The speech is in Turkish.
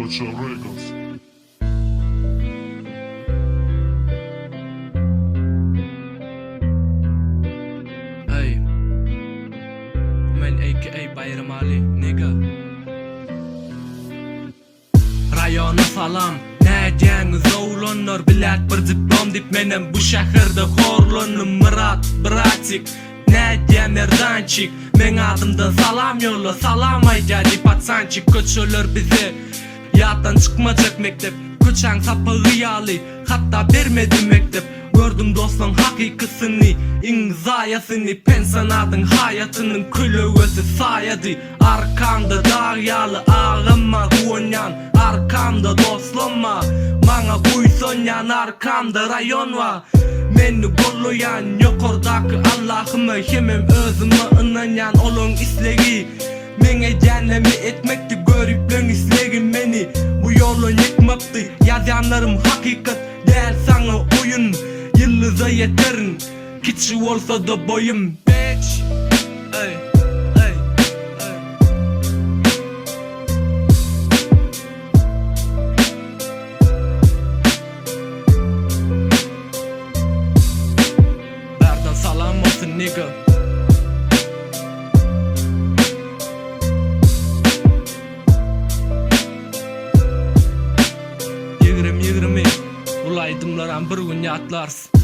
Koça Records. Hey, men aka Bayram Ali, nigga. Rayona salam, ne diyeniz oğlanlar bilet bir diplom dip menem bu şehirde horlanım Murat, Bratik. Ne diyen nereden çık? Men adımdan salam yolla, salam ayca dip atsançık köçülür bizi. Yattan çıkmayacak mektep, köçen sapı hıyali, hatta vermedi mektep. Gördüm dostun hakikisini, imzayasını, pensanadın hayatının külüvesi sayadı. Arkamda dağyalı ağıma huonyan, arkamda dostlama, bana kuyson arkamda rayon var. Meni gollayan yokordaki Allah'ıma hemem özüme ınayan olun isleri. Mene cennemi etmekti görüp islegin beni. Bu yolun yıkmaktı yazanlarım hakikat değil sana oyun. Yıllıza yeterin kiçi olsa da boyum bitch. Ey, ey, ey. Berdan salam olsun nigga. Yigirmi ulaydımlaran bir gün yatlarsın.